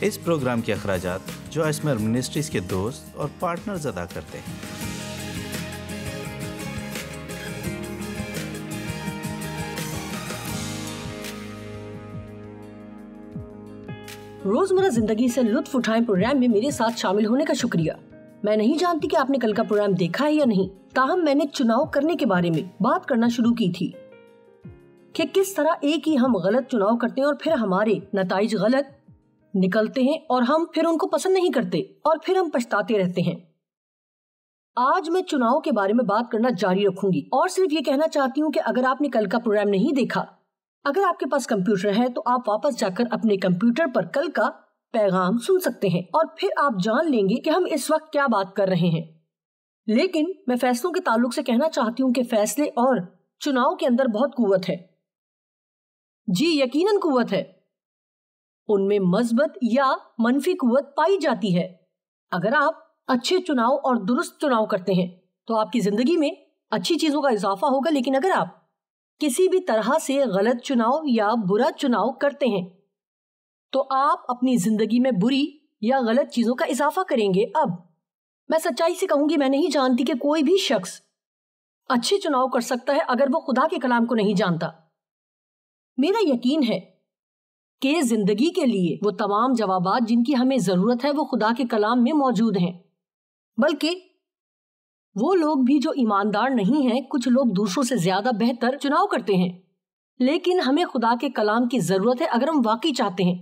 اس programme کے اخراجات Joyce mayor ministries کے دوست اور پارٹنرز ادا کرتے ہیں۔ روزمرہ زندگی سے لطف اٹھائیں پروگرام میں میرے ساتھ شامل ہونے کا شکریہ۔ میں نہیں جانتی کہ آپ نے کل کا پروگرام دیکھا ہے یا نہیں، تاہم میں نے چناؤ کرنے کے بارے میں بات کرنا شروع کی تھی کہ کس طرح ایک ہی ہم غلط چناؤ کرتے ہیں اور پھر ہمارے نتائج غلط نکلتے ہیں اور ہم پھر ان کو پسند نہیں کرتے اور پھر ہم پچھتاتے رہتے ہیں۔ آج میں چناؤ کے بارے میں بات کرنا جاری رکھوں گی اور صرف یہ کہنا چاہتی ہوں کہ اگر آپ نے کل کا پروگرام نہیں دیکھا، اگر آپ کے پاس کمپیوٹر ہے تو آپ واپس جا کر اپنے کمپیوٹر پر کل کا پیغام سن سکتے ہیں اور پھر آپ جان لیں گے کہ ہم اس وقت کیا بات کر رہے ہیں۔ لیکن میں فیصلوں کے تعلق سے کہنا چاہتی ہوں کہ فیصلے اور چناؤ کے اندر بہت قوت ہے۔ جی یقیناً قوت ہے، ان میں مثبت یا منفی قوت پائی جاتی ہے۔ اگر آپ اچھے چناؤ اور درست چناؤ کرتے ہیں تو آپ کی زندگی میں اچھی چیزوں کا اضافہ ہوگا، لیکن اگر آپ کسی بھی طرح سے غلط چناؤ یا برا چناؤ کرتے ہیں تو آپ اپنی زندگی میں بری یا غلط چیزوں کا اضافہ کریں گے۔ اب میں سچائی سے کہوں گی، میں نہیں جانتی کہ کوئی بھی شخص اچھے چناؤ کر سکتا ہے اگر وہ خدا کے کلام کو نہیں جانتا۔ میرا یقین ہے کہ زندگی کے لیے وہ تمام جوابات جن کی ہمیں ضرورت ہے وہ خدا کے کلام میں موجود ہیں، بلکہ وہ لوگ بھی جو ایماندار نہیں ہیں، کچھ لوگ دوسروں سے زیادہ بہتر چناؤ کرتے ہیں، لیکن ہمیں خدا کے کلام کی ضرورت ہے اگر ہم واقعی چاہتے ہیں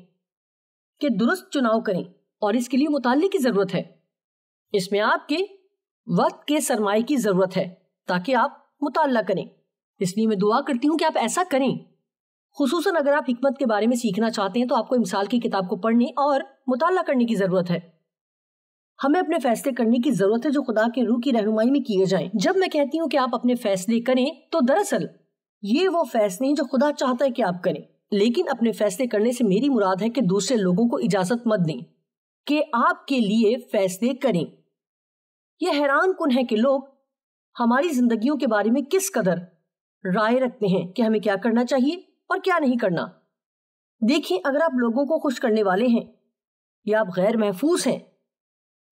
کہ درست چناؤ کریں، اور اس کے لیے مطالعے کی ضرورت ہے۔ اس میں آپ کے وقت کے سرمایہ کی ضرورت ہے تاکہ آپ مطالعہ کریں۔ اس لیے میں دعا کرتی ہوں کہ آپ ایسا کریں، خصوصاً اگر آپ حکمت کے بارے میں سیکھنا چاہتے ہیں تو آپ کو امثال کی کتاب کو پڑھنے اور مطالعہ کرنے کی ضرورت ہے۔ ہمیں اپنے فیصلے کرنے کی ضرورت ہے جو خدا کے روح کی رہنمائی میں کیے جائیں۔ جب میں کہتی ہوں کہ آپ اپنے فیصلے کریں تو دراصل یہ وہ فیصلے ہیں جو خدا چاہتا ہے کہ آپ کریں، لیکن اپنے فیصلے کرنے سے میری مراد ہے کہ دوسرے لوگوں کو اجازت مت دیں کہ آپ کے لیے فیصلے کریں۔ یہ حیران کن ہے کہ لوگ ہماری زندگیوں کے بارے میں کس قدر رائے رکھتے ہیں کہ ہمیں کیا کرنا چاہیے اور کیا نہیں کرنا۔ دیکھیں، اگر آپ لوگوں کو خوش کرنے والے ہیں یا آپ غیر محفوظ ہیں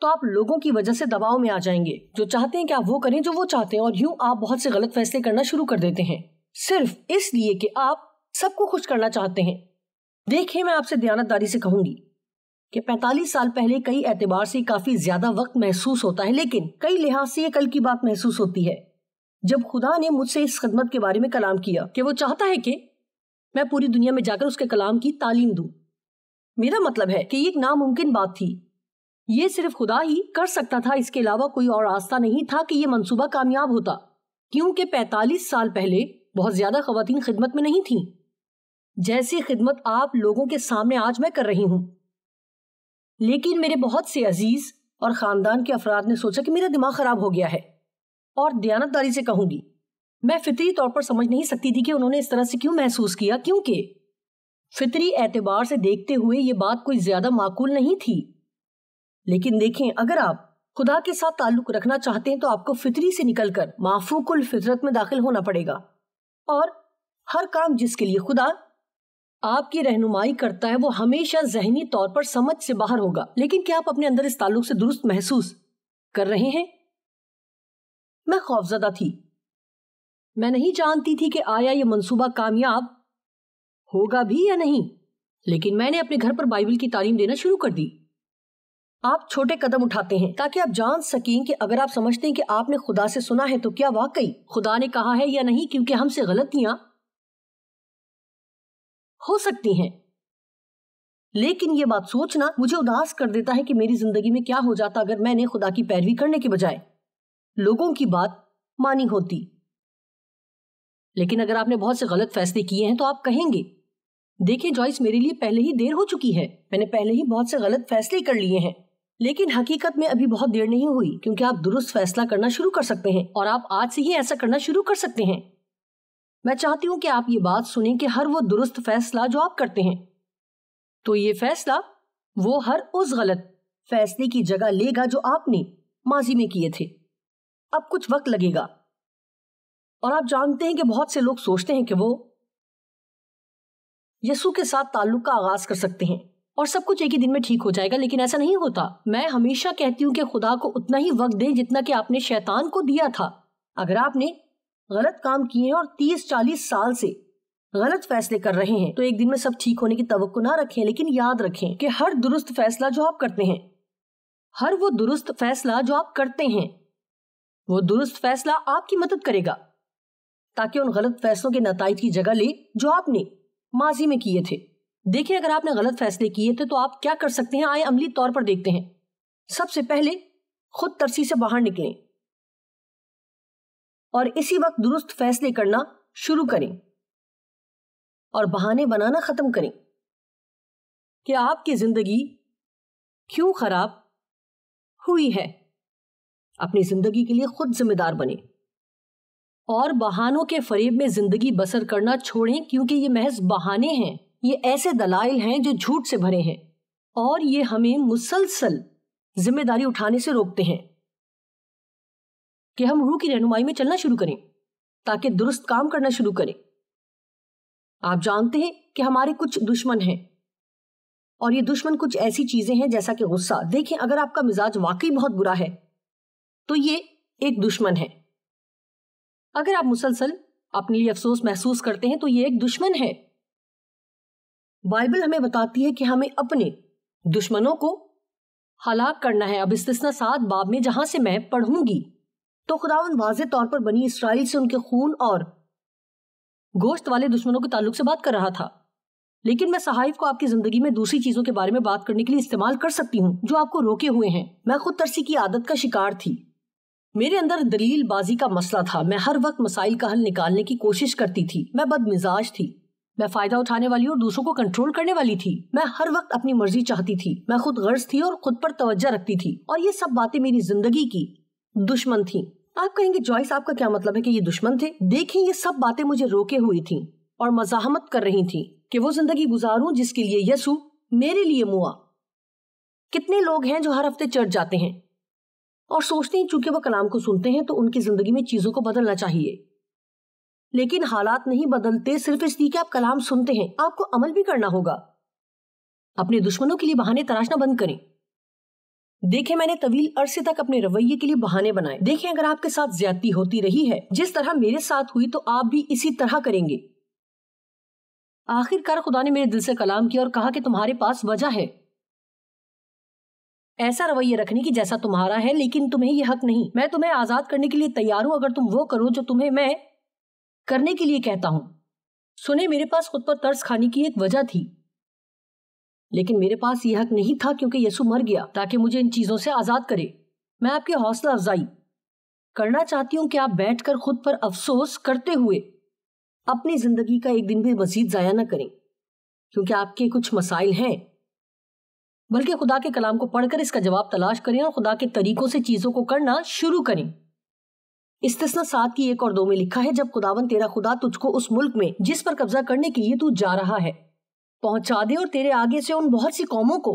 تو آپ لوگوں کی وجہ سے دباؤ میں آ جائیں گے جو چاہتے ہیں کہ آپ وہ کریں جو وہ چاہتے ہیں، اور یوں آپ بہت سے غلط فیصلے کرنا شروع کر دیتے ہیں صرف اس لیے کہ آپ سب کو خوش کرنا چاہتے ہیں۔ دیکھیں، میں آپ سے دیانتداری سے کہوں گی کہ 45 سال پہلے کئی اعتبار سے کافی زیادہ وقت محسوس ہوتا ہے، لیکن کئی لحاظ سے یہ کل کی بات محسوس ہوتی ہے جب خدا نے مجھ سے اس خدمت کے بارے میں کلام کیا کہ وہ چاہتا ہے کہ میں پوری دنیا میں جا کر اس کے کلام کی تعلیم دوں۔ میرا مطلب ہے کہ یہ ایک ناممکن بات تھی، یہ صرف خدا ہی کر سکتا تھا، اس کے علاوہ کوئی اور راستہ نہیں تھا کہ یہ منصوبہ کامیاب ہوتا، کیونکہ 45 سال پہلے بہت زیادہ خواتین خدمت میں نہیں تھیں جیسی خدمت آپ لوگوں کے سامنے آج میں کر رہی ہوں۔ لیکن میرے بہت سے عزیز اور خاندان کے افراد نے سوچا کہ میرا دماغ خراب ہو گیا ہے، اور دیانتداری سے کہوں گی میں فطری طور پر سمجھ نہیں سکتی تھی کہ انہوں نے اس طرح سے کیوں محسوس کیا، کیونکہ فطری اعتبار سے دیکھتے ہوئے یہ بات کوئی زیادہ معقول نہیں تھی۔ لیکن دیکھیں، اگر آپ خدا کے ساتھ تعلق رکھنا چاہتے ہیں تو آپ کو فطری سے نکل کر مافوق الفطرت میں داخل ہونا پڑے گا، اور ہر کام جس کے لیے خدا آپ کی رہنمائی کرتا ہے وہ ہمیشہ ذہنی طور پر سمجھ سے باہر ہوگا۔ لیکن کیا آپ اپنے اندر اس تعلق سے درست محسوس کر رہے ہیں؟ میں خوفزدہ تھی، میں نہیں جانتی تھی کہ آیا یہ منصوبہ کامیاب ہوگا بھی یا نہیں، لیکن میں نے اپنے گھر پر بائبل کی تعلیم دینا شروع کر دی۔ آپ چھوٹے قدم اٹھاتے ہیں تاکہ آپ جان سکیں کہ اگر آپ سمجھتے ہیں کہ آپ نے خدا سے سنا ہے تو کیا واقعی خدا نے کہا ہے یا نہیں، کیونکہ ہم سے غلطیاں ہو سکتی ہیں۔ لیکن یہ بات سوچنا مجھے اداس کر دیتا ہے کہ میری زندگی میں کیا ہو جاتا اگر میں نے خدا کی پیروی کرنے کے بجائے لوگوں کی بات مانی ہوتی۔ لیکن اگر آپ نے بہت سے غلط فیصلے کیے ہیں تو آپ کہیں گے، دیکھیں جوائس، میرے لیے پہلے ہی دیر ہو چکی ہے، میں نے پہلے ہی بہت سے غلط فیصلے کر لیے ہیں۔ لیکن حقیقت میں ابھی بہت دیر نہیں ہوئی، کیونکہ آپ درست فیصلہ کرنا شروع کر سکتے ہیں، اور آپ آج سے ہی ایسا کرنا شروع کر سکتے ہیں۔ میں چاہتی ہوں کہ آپ یہ بات سنیں کہ ہر وہ درست فیصلہ جو آپ کرتے ہیں تو یہ فیصلہ وہ ہر اس غلط فیصلے کی جگہ لے گا جو آپ نے ماضی میں کیے تھے۔ اب کچھ وقت لگے گا، اور آپ جانتے ہیں کہ بہت سے لوگ سوچتے ہیں کہ وہ یسوع کے ساتھ تعلق کا آغاز کر سکتے ہیں اور سب کچھ ایک ہی دن میں ٹھیک ہو جائے گا، لیکن ایسا نہیں ہوتا۔ میں ہمیشہ کہتی ہوں کہ خدا کو اتنا ہی وقت دیں جتنا کہ آپ نے شیطان کو دیا تھا۔ اگر آپ نے غلط کام کیے ہیں اور 30-40 سال سے غلط فیصلے کر رہے ہیں تو ایک دن میں سب ٹھیک ہونے کی توقع نہ رکھیں، لیکن یاد رکھیں کہ ہر درست فیصلہ جو آپ کرتے ہیں، ہر وہ درست فیصلہ جو آپ کرتے ہیں، وہ درست فیصلہ آپ کی مدد کرے گا تاکہ ان غلط فیصلوں کے نتائج کی جگہ لے جو آپ نے ماضی میں کیے تھے۔ دیکھیں، اگر آپ نے غلط فیصلے کیے تھے تو آپ کیا کر سکتے ہیں، آئے عملی طور پر دیکھتے ہیں۔ سب سے پہلے خود ترسی سے باہر نکلیں اور اسی وقت درست فیصلے کرنا شروع کریں اور بہانے بنانا ختم کریں کہ آپ کی زندگی کیوں خراب ہوئی ہے۔ اپنی زندگی کے لیے خود ذمہ دار بنیں اور بہانوں کے فریب میں زندگی بسر کرنا چھوڑیں، کیونکہ یہ محض بہانے ہیں، یہ ایسے دلائل ہیں جو جھوٹ سے بھرے ہیں اور یہ ہمیں مسلسل ذمہ داری اٹھانے سے روکتے ہیں کہ ہم روح کی رہنمائی میں چلنا شروع کریں تاکہ درست کام کرنا شروع کریں۔ آپ جانتے ہیں کہ ہمارے کچھ دشمن ہیں اور یہ دشمن کچھ ایسی چیزیں ہیں جیسا کہ غصہ۔ دیکھیں، اگر آپ کا مزاج واقعی بہت برا ہے تو یہ ایک دشمن ہے۔ اگر آپ مسلسل اپنے لیے افسوس محسوس کرتے ہیں تو یہ ایک دشمن ہے۔ بائبل ہمیں بتاتی ہے کہ ہمیں اپنے دشمنوں کو ہلاک کرنا ہے۔ اب استثنا 7 باب میں جہاں سے میں پڑھوں گی تو خداوند واضح طور پر بنی اسرائیل سے ان کے خون اور گوشت والے دشمنوں کے تعلق سے بات کر رہا تھا، لیکن میں صحائف کو آپ کی زندگی میں دوسری چیزوں کے بارے میں بات کرنے کے لیے استعمال کر سکتی ہوں جو آپ کو روکے ہوئے ہیں۔ میں خود ترسی کی عادت کا شکار تھی، میرے اندر دلیل بازی کا مسئلہ تھا، میں ہر وقت مسائل کا حل نکالنے کی کوشش کرتی تھی، میں بد مزاج تھی، میں فائدہ اٹھانے والی اور دوسروں کو کنٹرول کرنے والی تھی، میں ہر وقت اپنی مرضی چاہتی تھی، میں خود غرض تھی اور خود پر توجہ رکھتی تھی، اور یہ سب باتیں میری زندگی کی دشمن تھیں۔ آپ کہیں گے جوائس آپ کا کیا مطلب ہے کہ یہ دشمن تھے؟ دیکھیں، یہ سب باتیں مجھے روکے ہوئی تھیں اور مزاحمت کر رہی تھیں کہ وہ زندگی گزاروں جس کے لیے یسوع میرے لیے موا۔ کتنے لوگ ہیں جو ہر ہفتے چرچ جاتے ہیں اور سوچتے ہیں چونکہ وہ کلام کو سنتے ہیں تو ان کی زندگی میں چیزوں کو بدلنا چاہیے، لیکن حالات نہیں بدلتے صرف اس لیے کہ آپ کلام سنتے ہیں، آپ کو عمل بھی کرنا ہوگا۔ اپنے دشمنوں کے لیے بہانے تراشنا بند کریں۔ دیکھیں، میں نے طویل عرصے تک اپنے رویے کے لیے بہانے بنائے۔ دیکھیں، اگر آپ کے ساتھ زیادتی ہوتی رہی ہے جس طرح میرے ساتھ ہوئی تو آپ بھی اسی طرح کریں گے۔ آخر کار خدا نے میرے دل سے کلام کیا اور کہا کہ تمہارے پاس وجہ ہے ایسا رویہ رکھنے کی جیسا تمہارا ہے، لیکن تمہیں یہ حق نہیں۔ میں تمہیں آزاد کرنے کے لیے تیار ہوں اگر تم وہ کرو جو تمہیں میں کرنے کے لیے کہتا ہوں۔ سنیں، میرے پاس خود پر ترس کھانے کی ایک وجہ تھی، لیکن میرے پاس یہ حق نہیں تھا کیونکہ یسوع مر گیا تاکہ مجھے ان چیزوں سے آزاد کرے۔ میں آپ کی حوصلہ افزائی کرنا چاہتی ہوں کہ آپ بیٹھ کر خود پر افسوس کرتے ہوئے اپنی زندگی کا ایک دن بھی مزید ضائع نہ کریں، کیونکہ آپ کے کچھ مسائل ہیں، بلکہ خدا کے کلام کو پڑھ کر اس کا جواب تلاش کریں اور خدا کے طریقوں سے چیزوں کو کرنا شروع کریں۔ استثنا 7 کی 1 اور 2 میں لکھا ہے، جب خداوند تیرا خدا تجھ کو اس ملک میں جس پر قبضہ کرنے کے لیے تو جا رہا ہے پہنچا دے اور تیرے آگے سے ان بہت سی قوموں کو،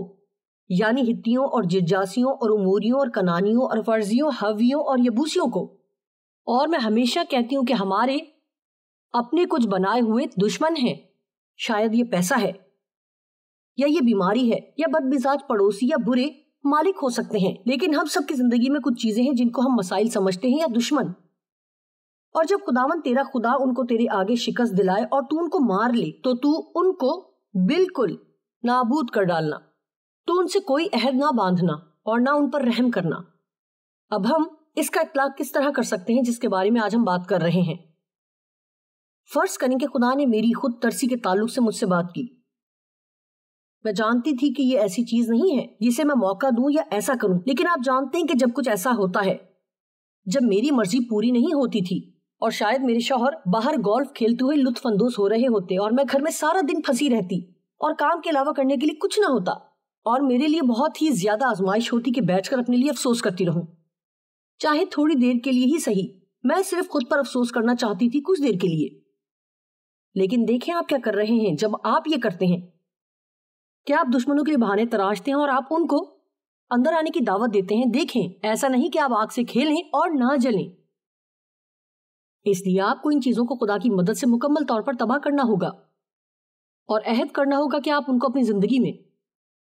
یعنی ہتیوں اور جرجاسیوں اور اموریوں اور کنانیوں اور فرزیوں، حویوں اور یبوسیوں کو، اور میں ہمیشہ کہتی ہوں کہ ہمارے اپنے کچھ بنائے ہوئے دشمن ہیں، شاید یہ پیسہ ہے یا یہ بیماری ہے یا بد مزاج پڑوسی یا برے مالک ہو سکتے ہیں، لیکن ہم سب کی زندگی میں کچھ چیزیں ہیں جن کو ہم مسائل سمجھتے ہیں یا دشمن، اور جب خداوند تیرا خدا ان کو تیرے آگے شکست دلائے اور تو ان کو مار لے تو تو ان کو بالکل نابود کر ڈالنا، تو ان سے کوئی عہد نہ باندھنا اور نہ ان پر رحم کرنا۔ اب ہم اس کا اطلاق کس طرح کر سکتے ہیں جس کے بارے میں آج ہم بات کر رہے ہیں؟ فرض کریں کہ خدا نے میری خود ترسی کے تعلق سے مجھ سے بات کی۔ میں جانتی تھی کہ یہ ایسی چیز نہیں ہے جسے میں موقع دوں یا ایسا کروں، لیکن آپ جانتے ہیں کہ جب کچھ ایسا ہوتا ہے جب میری مرضی پوری نہیں ہوتی تھی، اور شاید میرے شوہر باہر گولف کھیلتے ہوئے لطف اندوز ہو رہے ہوتے اور میں گھر میں سارا دن پھنسی رہتی اور کام کے علاوہ کرنے کے لیے کچھ نہ ہوتا، اور میرے لیے بہت ہی زیادہ آزمائش ہوتی کہ بیٹھ کر اپنے لیے افسوس کرتی رہوں، چاہے تھوڑی دیر کے لیے ہی صحیح۔ میں صرف خود پر افسوس کرنا چاہتی تھی کچھ دیر کے لیے۔ لیکن دیکھیں آپ کیا کر رہے ہیں جب آپ یہ کرتے ہیں کہ آپ دشمنوں کے لیے بہانے تراشتے ہیں اور آپ ان کو اندر آنے کی دعوت دیتے ہیں۔ دیکھیں، ایسا نہیں کہ آپ آگ سے کھیلیں اور نہ جلیں، اس لیے آپ کو ان چیزوں کو خدا کی مدد سے مکمل طور پر تباہ کرنا ہوگا اور عہد کرنا ہوگا کہ آپ ان کو اپنی زندگی میں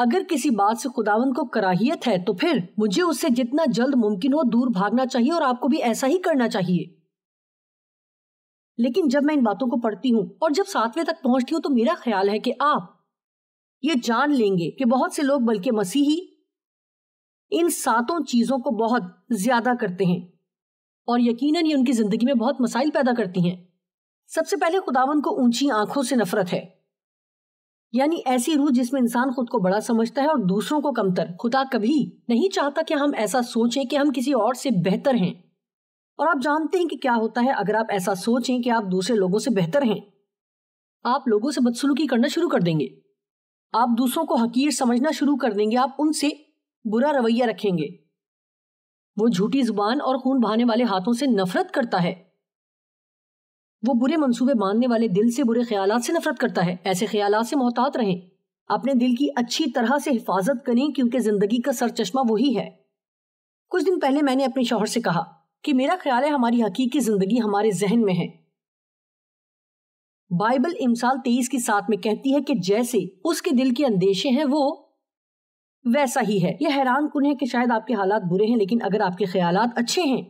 اگر کسی بات سے خداوند کو کراہیت ہے تو پھر مجھے اس سے جتنا جلد ممکن ہو دور بھاگنا چاہیے، اور آپ کو بھی ایسا ہی کرنا چاہیے۔ لیکن جب میں ان باتوں کو پڑھتی ہوں اور جب 7ویں تک پہنچتی ہوں تو میرا خیال ہے کہ آپ یہ جان لیں گے کہ بہت سے لوگ بلکہ مسیحی ان 7 چیزوں کو بہت زیادہ کرتے ہیں، اور یقیناً یہ ان کی زندگی میں بہت مسائل پیدا کرتی ہیں۔ سب سے پہلے خداوند کو اونچی آنکھوں سے نفرت ہے، یعنی ایسی روح جس میں انسان خود کو بڑا سمجھتا ہے اور دوسروں کو کمتر۔ خدا کبھی نہیں چاہتا کہ ہم ایسا سوچیں کہ ہم کسی اور سے بہتر ہیں، اور آپ جانتے ہیں کہ کیا ہوتا ہے اگر آپ ایسا سوچیں کہ آپ دوسرے لوگوں سے بہتر ہیں۔ آپ لوگوں سے بدسلوکی کرنا شروع کر دیں گے، آپ دوسروں کو حقیر سمجھنا شروع کر دیں گے، آپ ان سے برا رویہ رکھیں گے۔ وہ جھوٹی زبان اور خون بہانے والے ہاتھوں سے نفرت کرتا ہے، وہ برے منصوبے باندھنے والے دل سے، برے خیالات سے نفرت کرتا ہے۔ ایسے خیالات سے محتاط رہیں، اپنے دل کی اچھی طرح سے حفاظت کریں، کیونکہ زندگی کا سرچشمہ وہی ہے۔ کچھ دن پہلے میں نے اپنے شوہر سے کہا کہ میرا خیال ہے ہماری حقیقی زندگی ہمارے ذہن میں ہے۔ بائبل امثال 23:7 میں کہتی ہے کہ جیسے اس کے دل کے اندیشے ہیں وہ ویسا ہی ہے۔ یہ حیران کن ہے کہ شاید آپ کے حالات برے ہیں، لیکن اگر آپ کے خیالات اچھے ہیں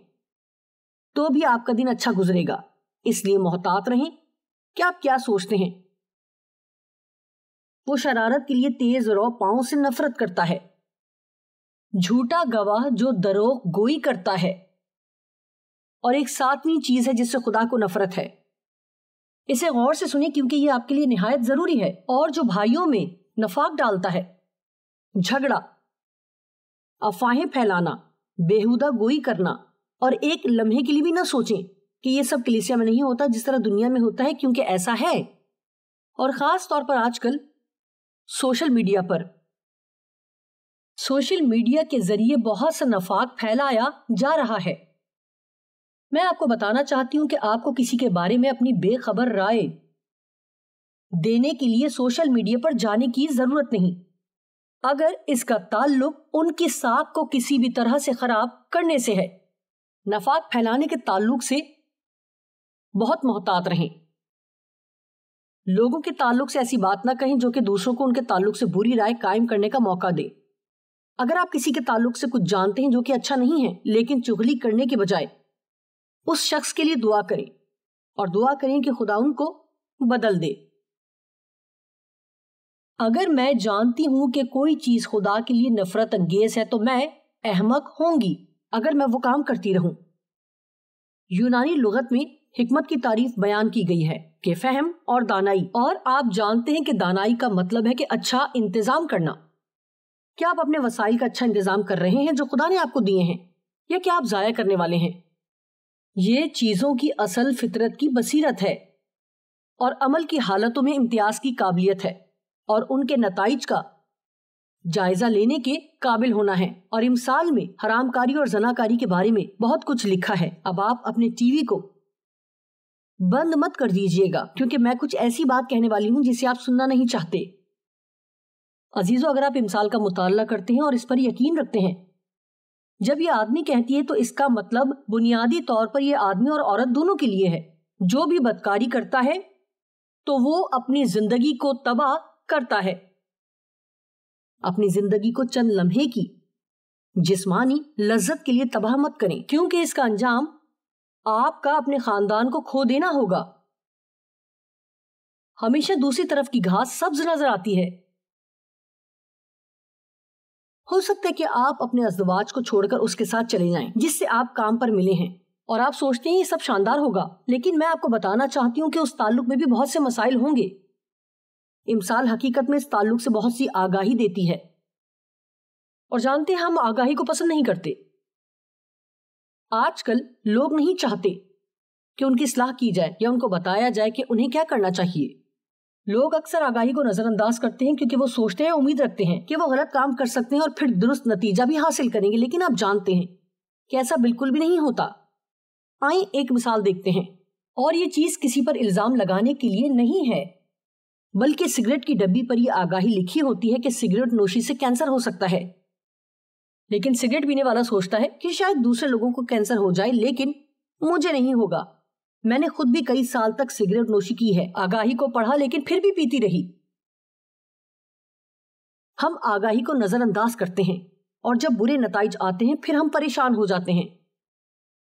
تو بھی آپ کا دن اچھا گزرے گا۔ اس لیے محتاط رہیں کہ آپ کیا سوچتے ہیں۔ وہ شرارت کے لیے تیز رو پاؤں سے نفرت کرتا ہے، جھوٹا گواہ جو دروغ گوئی کرتا ہے، اور ایک 7ویں چیز ہے جس سے خدا کو نفرت ہے۔ اسے غور سے سنیں کیونکہ یہ آپ کے لیے نہایت ضروری ہے۔ اور جو بھائیوں میں نفاق ڈالتا ہے، جھگڑا، افواہیں پھیلانا، بیہودہ گوئی کرنا، اور ایک لمحے کے لیے بھی نہ سوچیں کہ یہ سب کلیسیا میں نہیں ہوتا جس طرح دنیا میں ہوتا ہے، کیونکہ ایسا ہے۔ اور خاص طور پر آج کل سوشل میڈیا کے ذریعے بہت سا نفاق پھیلایا جا رہا ہے۔ میں آپ کو بتانا چاہتی ہوں کہ آپ کو کسی کے بارے میں اپنی بے خبر رائے دینے کے لیے سوشل میڈیا پر جانے کی ضرورت نہیں، اگر اس کا تعلق ان کی ساکھ کو کسی بھی طرح سے خراب کرنے سے ہے۔ نفاق پھیلانے کے تعلق سے بہت محتاط رہیں۔ لوگوں کے تعلق سے ایسی بات نہ کہیں جو کہ دوسروں کو ان کے تعلق سے بری رائے قائم کرنے کا موقع دے۔ اگر آپ کسی کے تعلق سے کچھ جانتے ہیں جو کہ اچھا نہیں ہے، لیکن چغلی کرنے کے بجائے اس شخص کے لیے دعا کریں، اور دعا کریں کہ خدا ان کو بدل دے۔ اگر میں جانتی ہوں کہ کوئی چیز خدا کے لیے نفرت انگیز ہے تو میں احمق ہوں گی اگر میں وہ کام کرتی رہوں۔ یونانی لغت میں حکمت کی تعریف بیان کی گئی ہے کہ فہم اور دانائی، اور آپ جانتے ہیں کہ دانائی کا مطلب ہے کہ اچھا انتظام کرنا۔ کیا آپ اپنے وسائل کا اچھا انتظام کر رہے ہیں جو خدا نے آپ کو دیے ہیں، یا کیا آپ ضائع کرنے والے ہیں؟ یہ چیزوں کی اصل فطرت کی بصیرت ہے، اور عمل کی حالتوں میں امتیاز کی قابلیت ہے، اور ان کے نتائج کا جائزہ لینے کے قابل ہونا ہے۔ اور امثال میں حرام کاری اور زنا کاری کے بارے میں بہت کچھ لکھا ہے۔ اب آپ اپنے ٹی وی کو بند مت کر دیجئے گا، کیونکہ میں کچھ ایسی بات کہنے والی ہوں جسے آپ سننا نہیں چاہتے۔ عزیزو، اگر آپ امثال کا مطالعہ کرتے ہیں اور اس پر یقین رکھتے ہیں، جب یہ آدمی کہتی ہے تو اس کا مطلب بنیادی طور پر یہ آدمی اور عورت دونوں کے لیے ہے۔ جو بھی بدکاری کرتا ہے تو وہ اپنی زندگی کو تباہ کرتا ہے۔ اپنی زندگی کو چند لمحے کی جسمانی لذت کے لیے تباہ مت کریں، کیونکہ اس کا انجام آپ کا اپنے خاندان کو کھو دینا ہوگا۔ ہمیشہ دوسری طرف کی گھاس سبز نظر آتی ہے۔ ہو سکتا ہے کہ آپ اپنے ازدواج کو چھوڑ کر اس کے ساتھ چلے جائیں جس سے آپ کام پر ملے ہیں، اور آپ سوچتے ہیں یہ سب شاندار ہوگا، لیکن میں آپ کو بتانا چاہتی ہوں کہ اس تعلق میں بھی بہت سے مسائل ہوں گے۔ امثال حقیقت میں اس تعلق سے بہت سی آگاہی دیتی ہے، اور جانتے ہیں ہم آگاہی کو پسند نہیں کرتے۔ آج کل لوگ نہیں چاہتے کہ ان کی اصلاح کی جائے یا ان کو بتایا جائے کہ انہیں کیا کرنا چاہیے۔ لوگ اکثر آگاہی کو نظر انداز کرتے ہیں کیونکہ وہ سوچتے ہیں، امید رکھتے ہیں کہ وہ غلط کام کر سکتے ہیں اور پھر درست نتیجہ بھی حاصل کریں گے، لیکن آپ جانتے ہیں کہ ایسا بالکل بھی نہیں ہوتا۔ آئیں ایک مثال دیکھتے ہیں، اور یہ چیز کسی پر الزام لگانے کے لیے نہیں ہے، بلکہ سگریٹ کی ڈبی پر یہ آگاہی لکھی ہوتی ہے کہ سگریٹ نوشی سے کینسر ہو سکتا ہے، لیکن سگریٹ پینے والا سوچتا ہے کہ شاید دوسرے لوگوں کو کینسر ہو جائے لیکن مجھے نہیں ہوگا۔ میں نے خود بھی کئی سال تک سگریٹ نوشی کی ہے، آگاہی کو پڑھا لیکن پھر بھی پیتی رہی۔ ہم آگاہی کو نظر انداز کرتے ہیں اور جب برے نتائج آتے ہیں پھر ہم پریشان ہو جاتے ہیں۔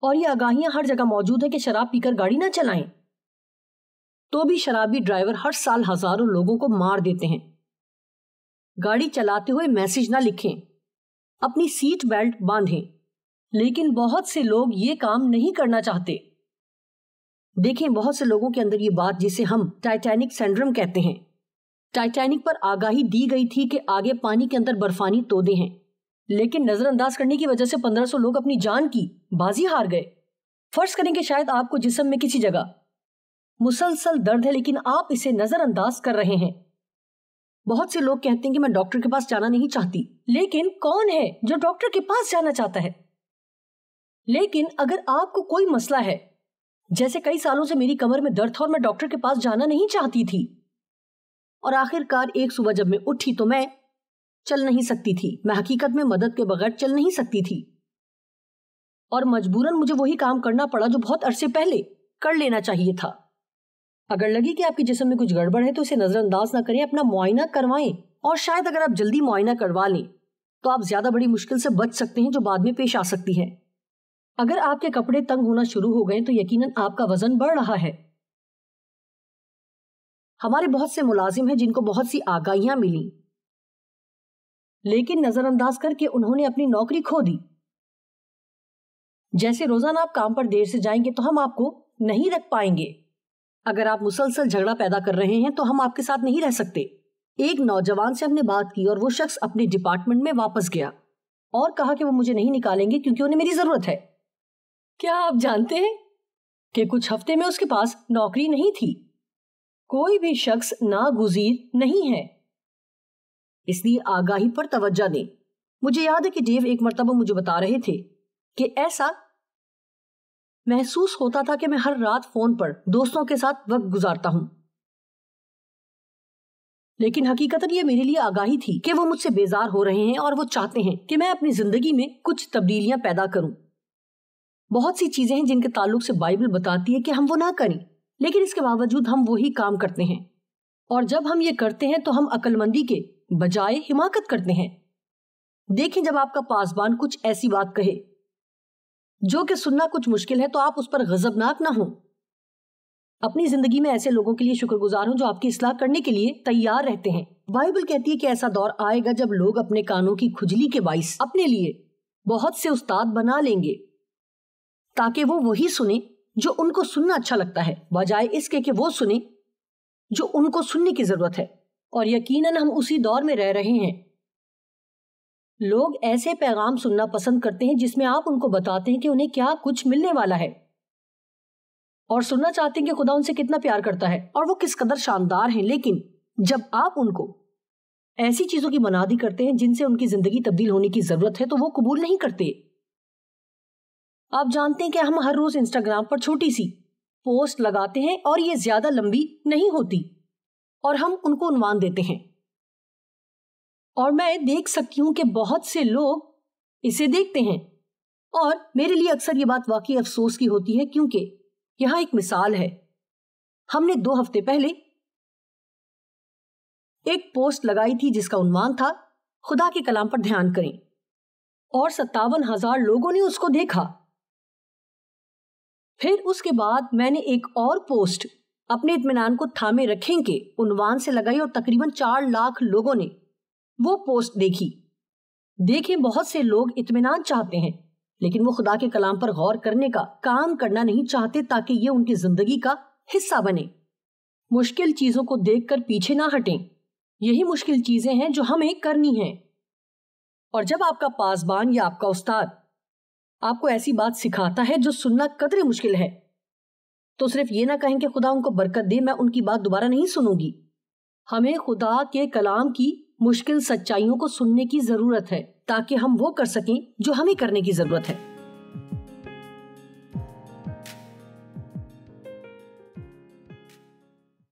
اور یہ آگاہیاں ہر جگہ موجود ہے کہ شراب پی کر گاڑی نہ چلائیں، تو بھی شرابی ڈرائیور ہر سال ہزاروں لوگوں کو مار دیتے ہیں۔ گاڑی چلاتے ہوئے میسج نہ لکھیں، اپنی سیٹ بیلٹ باندھیں، لیکن بہت سے لوگ یہ کام نہیں کرنا چاہتے۔ دیکھیں بہت سے لوگوں کے اندر یہ بات جسے ہم ٹائٹینک سینڈروم کہتے ہیں۔ ٹائٹینک پر آگاہی دی گئی تھی کہ آگے پانی کے اندر برفانی تودے ہیں، لیکن نظر انداز کرنے کی وجہ سے 1500 لوگ اپنی جان کی بازی ہار گئے۔ فرض کریں کہ شاید آپ کو جسم میں کسی جگہ مسلسل درد ہے، لیکن آپ اسے نظر انداز کر رہے ہیں۔ بہت سے لوگ کہتے ہیں کہ میں ڈاکٹر کے پاس جانا نہیں چاہتی، لیکن کون ہے جو ڈاکٹر کے پاس جانا چاہتا ہے؟ لیکن اگر آپ کو کوئی مسئلہ ہے، جیسے کئی سالوں سے میری کمر میں درد تھا اور میں ڈاکٹر کے پاس جانا نہیں چاہتی تھی، اور آخر کار ایک صبح جب میں اٹھی تو میں چل نہیں سکتی تھی، میں حقیقت میں مدد کے بغیر چل نہیں سکتی تھی، اور مجبوراً مجھے وہی کام کرنا پڑا جو بہت عرصے پہلے کر لینا چاہیے تھا۔ اگر لگے کہ آپ کے جسم میں کچھ گڑبڑ ہے تو اسے نظر انداز نہ کریں، اپنا معائنہ کروائیں، اور شاید اگر آپ جلدی معائنہ کروا لیں تو آپ زیادہ بڑی مشکل سے بچ سکتے ہیں جو بعد میں پیش آ سکتی ہے۔ اگر آپ کے کپڑے تنگ ہونا شروع ہو گئے تو یقیناً آپ کا وزن بڑھ رہا ہے۔ ہمارے بہت سے ملازم ہیں جن کو بہت سی آگاہیاں ملی، لیکن نظر انداز کر کے انہوں نے اپنی نوکری کھو دی۔ جیسے روزانہ آپ کام پر دیر سے جائیں گے تو ہم آپ کو نہیں رکھ پائیں گے، اگر آپ مسلسل جھگڑا پیدا کر رہے ہیں تو ہم آپ کے ساتھ نہیں رہ سکتے۔ ایک نوجوان سے ہم نے بات کی اور وہ شخص اپنے ڈپارٹمنٹ میں واپس گیا اور کہا کہ وہ مجھے نہیں نکالیں گے کیونکہ انہیں میری ضرورت ہے۔ کیا آپ جانتے ہیں کہ کچھ ہفتے میں اس کے پاس نوکری نہیں تھی؟ کوئی بھی شخص ناگزیر نہیں ہے، اس لیے آگاہی پر توجہ دیں۔ مجھے یاد ہے کہ ڈیو ایک مرتبہ مجھے بتا رہے تھے کہ ایسا محسوس ہوتا تھا کہ میں ہر رات فون پر دوستوں کے ساتھ وقت گزارتا ہوں، لیکن حقیقتاً یہ میرے لیے آگاہی تھی کہ وہ مجھ سے بیزار ہو رہے ہیں اور وہ چاہتے ہیں کہ میں اپنی زندگی میں کچھ تبدیلیاں پیدا کروں۔ بہت سی چیزیں ہیں جن کے تعلق سے بائبل بتاتی ہے کہ ہم وہ نہ کریں، لیکن اس کے باوجود ہم وہی کام کرتے ہیں، اور جب ہم یہ کرتے ہیں تو ہم عقل مندی کے بجائے حماقت کرتے ہیں۔ دیکھیں جب آپ کا پاسبان کچھ ایسی بات کہے جو کہ سننا کچھ مشکل ہے تو آپ اس پر غضبناک نہ ہوں۔ اپنی زندگی میں ایسے لوگوں کے لیے شکر گزار ہوں جو آپ کی اصلاح کرنے کے لیے تیار رہتے ہیں۔ بائبل کہتی ہے کہ ایسا دور آئے گا جب لوگ اپنے کانوں کی کھجلی کے باعث اپنے لیے بہت سے استاد بنا لیں گے تاکہ وہ وہی سنیں جو ان کو سننا اچھا لگتا ہے، بجائے اس کے کہ وہ سنیں جو ان کو سننے کی ضرورت ہے۔ اور یقیناً ہم اسی دور میں رہ رہے ہیں۔ لوگ ایسے پیغام سننا پسند کرتے ہیں جس میں آپ ان کو بتاتے ہیں کہ انہیں کیا کچھ ملنے والا ہے، اور سننا چاہتے ہیں کہ خدا ان سے کتنا پیار کرتا ہے اور وہ کس قدر شاندار ہیں، لیکن جب آپ ان کو ایسی چیزوں کی منادی کرتے ہیں جن سے ان کی زندگی تبدیل ہونے کی ضرورت ہے تو وہ قبول نہیں کرتے۔ آپ جانتے ہیں کہ ہم ہر روز انسٹاگرام پر چھوٹی سی پوسٹ لگاتے ہیں اور یہ زیادہ لمبی نہیں ہوتی، اور ہم ان کو عنوان دیتے ہیں، اور میں دیکھ سکتی ہوں کہ بہت سے لوگ اسے دیکھتے ہیں، اور میرے لیے اکثر یہ بات واقعی افسوس کی ہوتی ہے کیونکہ یہاں ایک مثال ہے۔ ہم نے 2 ہفتے پہلے ایک پوسٹ لگائی تھی جس کا عنوان تھا خدا کے کلام پر دھیان کریں، اور 57,000 لوگوں نے اس کو دیکھا۔ پھر اس کے بعد میں نے ایک اور پوسٹ اپنے اطمینان کو تھامے رکھیں کے عنوان سے لگائی اور تقریباً 4 لاکھ لوگوں نے وہ پوسٹ دیکھی۔ دیکھیں بہت سے لوگ اطمینان چاہتے ہیں لیکن وہ خدا کے کلام پر غور کرنے کا کام کرنا نہیں چاہتے تاکہ یہ ان کی زندگی کا حصہ بنے۔ مشکل چیزوں کو دیکھ کر پیچھے نہ ہٹیں، یہی مشکل چیزیں ہیں جو ہمیں کرنی ہیں۔ اور جب آپ کا پاسبان یا آپ کا استاد آپ کو ایسی بات سکھاتا ہے جو سننا قدرے مشکل ہے تو صرف یہ نہ کہیں کہ خدا ان کو برکت دے، میں ان کی بات دوبارہ نہیں سنوں گی۔ ہمیں خدا کے کلام کی مشکل سچائیوں کو سننے کی ضرورت ہے تاکہ ہم وہ کر سکیں جو ہمیں کرنے کی ضرورت ہے۔